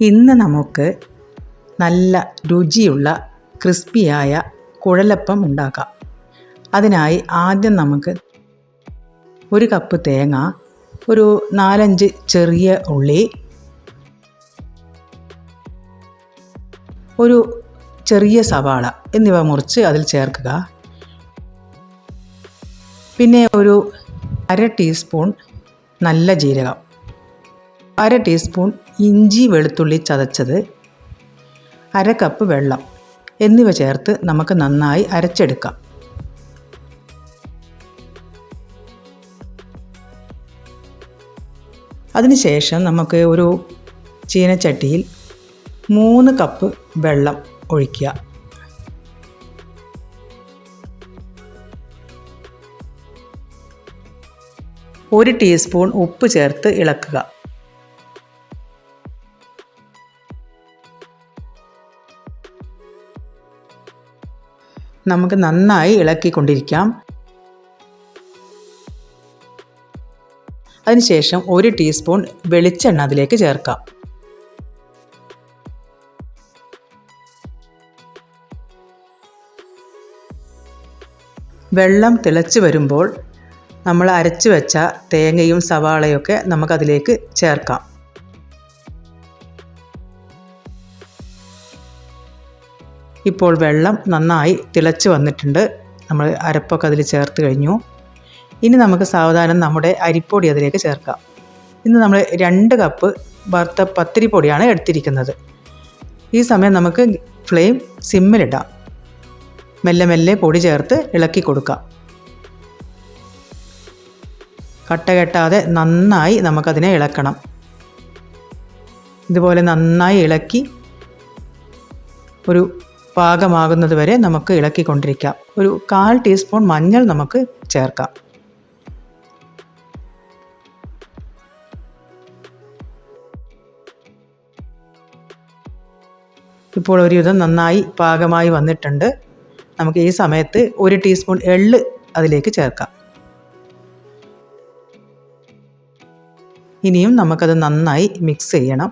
ഇന്ന് നമുക്ക് നല്ല രുചിയുള്ള ക്രിസ്പിയായ കുഴലപ്പം ഉണ്ടാക്കാം. അതിനായി ആദ്യം നമുക്ക് ഒരു കപ്പ് തേങ്ങ, ഒരു 4-5 ചെറിയ ഉള്ളി, ഒരു ചെറിയ സവാള എന്നിവ മുറിച്ച് അതിൽ ചേർക്കുക. പിന്നെ ഒരു 1/2 ടീസ്പൂൺ നല്ല ജീരകം, 1/2 ടീസ്പൂൺ ഇഞ്ചി വെളുത്തുള്ളി ചതച്ചത്, 1/2 കപ്പ് വെള്ളം എന്നിവ ചേർത്ത് നമുക്ക് നന്നായി അരച്ചെടുക്കാം. അതിനുശേഷം നമുക്ക് ഒരു ചീനച്ചട്ടിയിൽ 3 കപ്പ് വെള്ളം ഒഴിക്കുക. ഒരു ടീസ്പൂൺ ഉപ്പ് ചേർത്ത് ഇളക്കുക. നമുക്ക് നന്നായി ഇളക്കിക്കൊണ്ടിരിക്കാം. അതിനുശേഷം 1 ടീസ്പൂൺ വെളിച്ചെണ്ണ അതിലേക്ക് ചേർക്കാം. വെള്ളം തിളച്ച് വരുമ്പോൾ നമ്മൾ അരച്ചു വെച്ച തേങ്ങയും സവാളയൊക്കെ നമുക്കതിലേക്ക് ചേർക്കാം. ഇപ്പോൾ വെള്ളം നന്നായി തിളച്ച് വന്നിട്ടുണ്ട്. നമ്മൾ അരപ്പൊക്കെ അതിൽ ചേർത്ത് കഴിഞ്ഞു. ഇനി നമുക്ക് സാവധാനം നമ്മുടെ അരിപ്പൊടി അതിലേക്ക് ചേർക്കാം. ഇന്ന് നമ്മൾ 2 കപ്പ് വറുത്ത പത്തിരിപ്പൊടിയാണ് എടുത്തിരിക്കുന്നത്. ഈ സമയം നമുക്ക് ഫ്ലെയിം സിമ്മിലിടാം. മെല്ലെ മെല്ലെ പൊടി ചേർത്ത് ഇളക്കി കൊടുക്കാം. കട്ട കെട്ടാതെ നന്നായി നമുക്കതിനെ ഇളക്കണം. ഇതുപോലെ നന്നായി ഇളക്കി ഒരു പാകമാകുന്നത് വരെ നമുക്ക് ഇളക്കിക്കൊണ്ടിരിക്കാം. ഒരു 1/4 ടീസ്പൂൺ മഞ്ഞൾ നമുക്ക് ചേർക്കാം. ഇപ്പോൾ ഒരുവിധം നന്നായി പാകമായി വന്നിട്ടുണ്ട്. നമുക്ക് ഈ സമയത്ത് 1 ടീസ്പൂൺ എള്ള് അതിലേക്ക് ചേർക്കാം. ഇനിയും നമുക്കത് നന്നായി മിക്സ് ചെയ്യണം.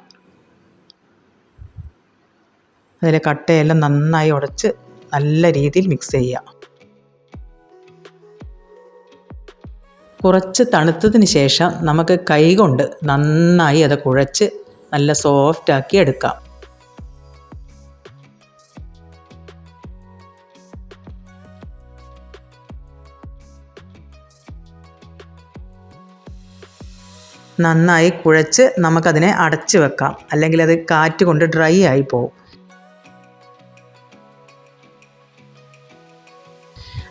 അതിലെ കട്ടയെല്ലാം നന്നായി ഉടച്ച് നല്ല രീതിയിൽ മിക്സ് ചെയ്യുക. കുറച്ച് തണുത്തതിന് ശേഷം നമുക്ക് കൈകൊണ്ട് നന്നായി അത് കുഴച്ച് നല്ല സോഫ്റ്റാക്കി എടുക്കാം. നന്നായി കുഴച്ച് നമുക്കതിനെ അടച്ചു വെക്കാം. അല്ലെങ്കിൽ അത് കാറ്റ് കൊണ്ട് ഡ്രൈ ആയി പോകും.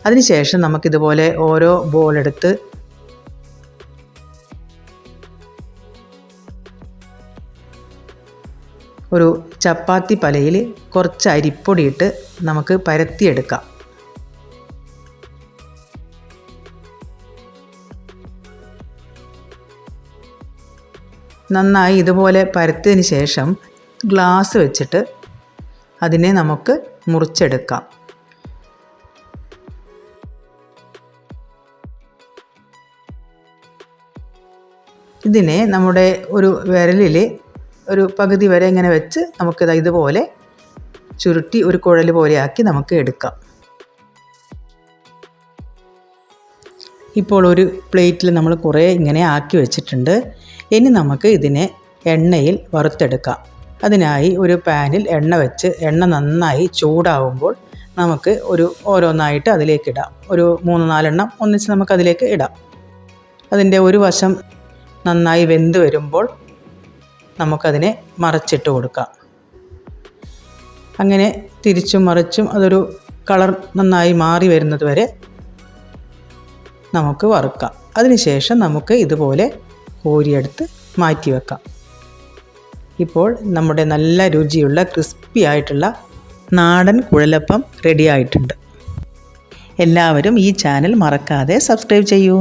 അതിനുശേഷം നമുക്കിതുപോലെ ഓരോ ബോളെടുത്ത് ഒരു ചപ്പാത്തി പലയിൽ കുറച്ച് അരിപ്പൊടിയിട്ട് നമുക്ക് പരത്തിയെടുക്കാം. നന്നായി ഇതുപോലെ പരത്തിയതിന് ശേഷം ഗ്ലാസ് വെച്ചിട്ട് അതിനെ നമുക്ക് മുറിച്ചെടുക്കാം. ഇതിനെ നമ്മുടെ ഒരു വിരലിൽ ഒരു പകുതി വരെ ഇങ്ങനെ വെച്ച് നമുക്കിത് ഇതുപോലെ ചുരുട്ടി ഒരു കുഴൽ പോലെയാക്കി നമുക്ക് എടുക്കാം. ഇപ്പോൾ ഒരു പ്ലേറ്റിൽ നമ്മൾ കുറേ ഇങ്ങനെ ആക്കി വെച്ചിട്ടുണ്ട്. ഇനി നമുക്ക് ഇതിനെ എണ്ണയിൽ വറുത്തെടുക്കാം. അതിനായി ഒരു പാനിൽ എണ്ണ വെച്ച് എണ്ണ നന്നായി ചൂടാവുമ്പോൾ നമുക്ക് ഓരോന്നായിട്ട് അതിലേക്കിടാം. ഒരു 3-4 എണ്ണം ഒന്നിച്ച് നമുക്കതിലേക്ക് ഇടാം. അതിൻ്റെ ഒരു വശം നന്നായി വെന്ത് വരുമ്പോൾ നമുക്കതിനെ മറച്ചിട്ട് കൊടുക്കാം. അങ്ങനെ തിരിച്ചും മറിച്ചും അതൊരു കളർ നന്നായി മാറി വരുന്നത് വരെ നമുക്ക് വറുക്കാം. അതിനുശേഷം നമുക്ക് ഇതുപോലെ കോരിയെടുത്ത് മാറ്റി വെക്കാം. ഇപ്പോൾ നമ്മുടെ നല്ല രുചിയുള്ള ക്രിസ്പി ആയിട്ടുള്ള നാടൻ കുഴലപ്പം റെഡി ആയിട്ടുണ്ട്. എല്ലാവരും ഈ ചാനൽ മറക്കാതെ സബ്സ്ക്രൈബ് ചെയ്യൂ.